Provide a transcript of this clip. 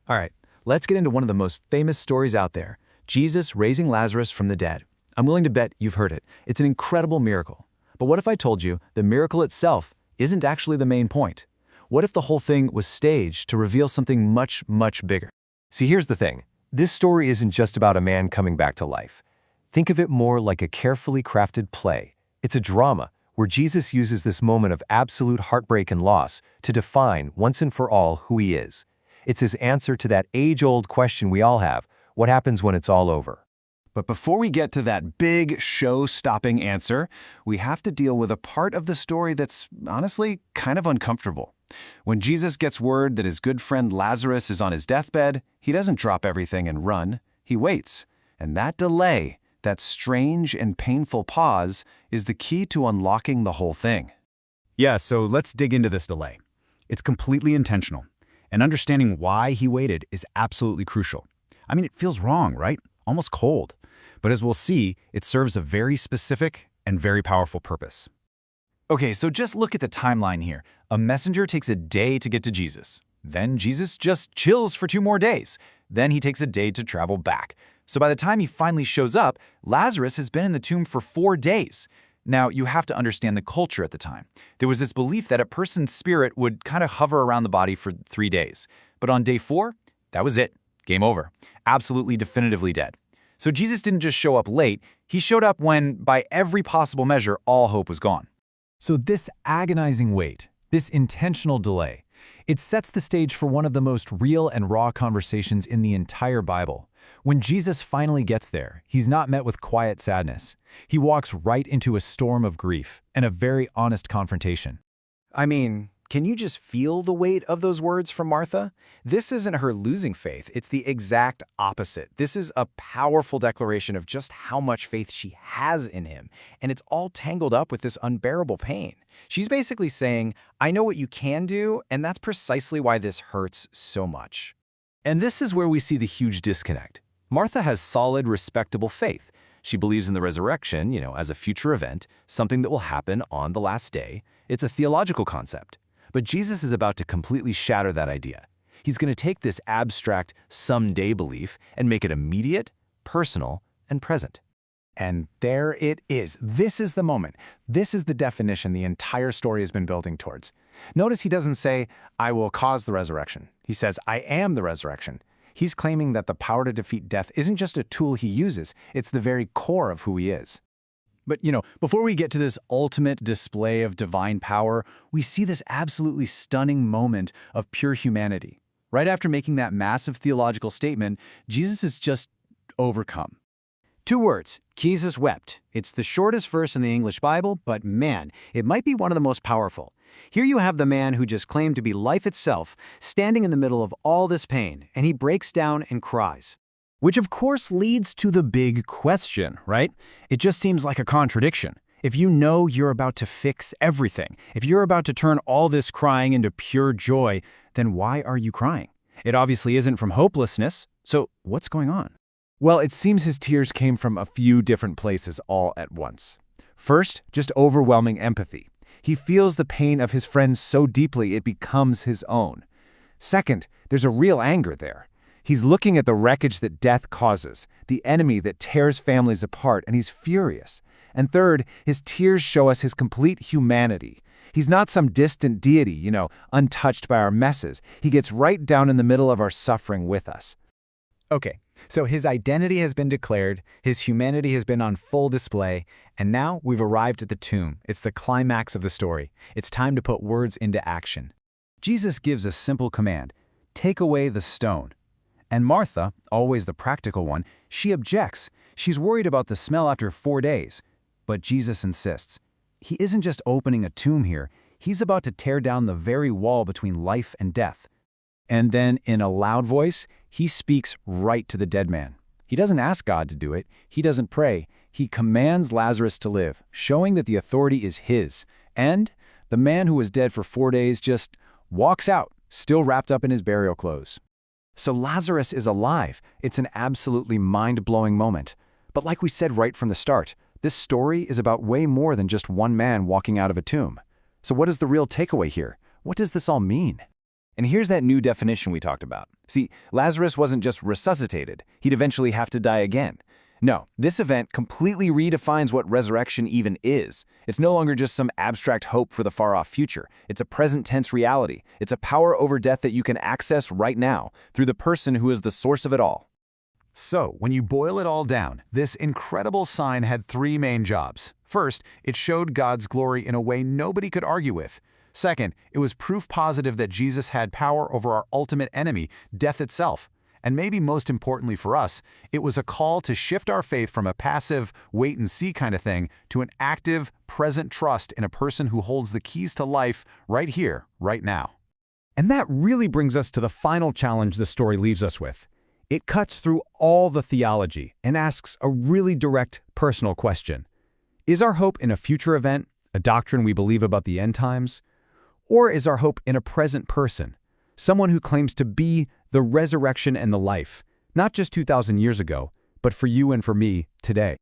All right, let's get into one of the most famous stories out there, Jesus raising Lazarus from the dead. I'm willing to bet you've heard it. It's an incredible miracle. But what if I told you the miracle itself isn't actually the main point? What if the whole thing was staged to reveal something much, much bigger? See, here's the thing. This story isn't just about a man coming back to life. Think of it more like a carefully crafted play. It's a drama where Jesus uses this moment of absolute heartbreak and loss to define once and for all who he is. It's his answer to that age-old question we all have: what happens when it's all over? But before we get to that big, show-stopping answer, we have to deal with a part of the story that's honestly kind of uncomfortable. When Jesus gets word that his good friend Lazarus is on his deathbed, he doesn't drop everything and run. He waits. And that delay, that strange and painful pause, is the key to unlocking the whole thing. Yeah, so let's dig into this delay. It's completely intentional, and understanding why he waited is absolutely crucial. I mean, it feels wrong, right? Almost cold. But as we'll see, it serves a very specific and very powerful purpose. Okay, so just look at the timeline here. A messenger takes a day to get to Jesus. Then Jesus just chills for 2 more days. Then he takes a day to travel back. So by the time he finally shows up, Lazarus has been in the tomb for 4 days. Now, you have to understand the culture at the time. There was this belief that a person's spirit would kind of hover around the body for 3 days. But on day 4, that was it. Game over. Absolutely definitively dead. So Jesus didn't just show up late, he showed up when, by every possible measure, all hope was gone. So this agonizing wait, this intentional delay, it sets the stage for one of the most real and raw conversations in the entire Bible. When Jesus finally gets there, he's not met with quiet sadness. He walks right into a storm of grief and a very honest confrontation. I mean, can you just feel the weight of those words from Martha? This isn't her losing faith. It's the exact opposite. This is a powerful declaration of just how much faith she has in him, and it's all tangled up with this unbearable pain. She's basically saying, I know what you can do, and that's precisely why this hurts so much. And this is where we see the huge disconnect. Martha has solid, respectable faith. She believes in the resurrection, as a future event, something that will happen on the last day. It's a theological concept. But Jesus is about to completely shatter that idea. He's going to take this abstract, someday belief and make it immediate, personal, and present. And there it is. This is the moment. This is the definition the entire story has been building towards. Notice he doesn't say, I will cause the resurrection. He says, I am the resurrection. He's claiming that the power to defeat death isn't just a tool he uses, it's the very core of who he is. But, before we get to this ultimate display of divine power, we see this absolutely stunning moment of pure humanity. Right after making that massive theological statement, Jesus is just overcome. 2 words, Jesus wept. It's the shortest verse in the English Bible, but man, it might be one of the most powerful. Here you have the man who just claimed to be life itself, standing in the middle of all this pain, and he breaks down and cries. Which of course leads to the big question, right? It just seems like a contradiction. If you know you're about to fix everything, if you're about to turn all this crying into pure joy, then why are you crying? It obviously isn't from hopelessness, so what's going on? Well, it seems his tears came from a few different places all at once. First, just overwhelming empathy. He feels the pain of his friends so deeply it becomes his own. Second, there's a real anger there. He's looking at the wreckage that death causes, the enemy that tears families apart, and he's furious. And third, his tears show us his complete humanity. He's not some distant deity, untouched by our messes. He gets right down in the middle of our suffering with us. Okay, so his identity has been declared, his humanity has been on full display, and now we've arrived at the tomb. It's the climax of the story. It's time to put words into action. Jesus gives a simple command: take away the stone. And Martha, always the practical one, she objects. She's worried about the smell after 4 days. But Jesus insists. He isn't just opening a tomb here. He's about to tear down the very wall between life and death. And then, in a loud voice, he speaks right to the dead man. He doesn't ask God to do it. He doesn't pray. He commands Lazarus to live, showing that the authority is his. And the man who was dead for 4 days just walks out, still wrapped up in his burial clothes. So Lazarus is alive. It's an absolutely mind-blowing moment. But like we said right from the start, this story is about way more than just one man walking out of a tomb. So what is the real takeaway here? What does this all mean? And here's that new definition we talked about. See, Lazarus wasn't just resuscitated. He'd eventually have to die again. No, this event completely redefines what resurrection even is. It's no longer just some abstract hope for the far-off future. It's a present-tense reality. It's a power over death that you can access right now through the person who is the source of it all. So, when you boil it all down, this incredible sign had three main jobs. First, it showed God's glory in a way nobody could argue with. Second, it was proof positive that Jesus had power over our ultimate enemy, death itself. And maybe most importantly for us, it was a call to shift our faith from a passive, wait-and-see kind of thing to an active, present trust in a person who holds the keys to life right here, right now. And that really brings us to the final challenge the story leaves us with. It cuts through all the theology and asks a really direct, personal question. Is our hope in a future event, a doctrine we believe about the end times? Or is our hope in a present person, someone who claims to be the resurrection and the life, not just 2,000 years ago, but for you and for me today?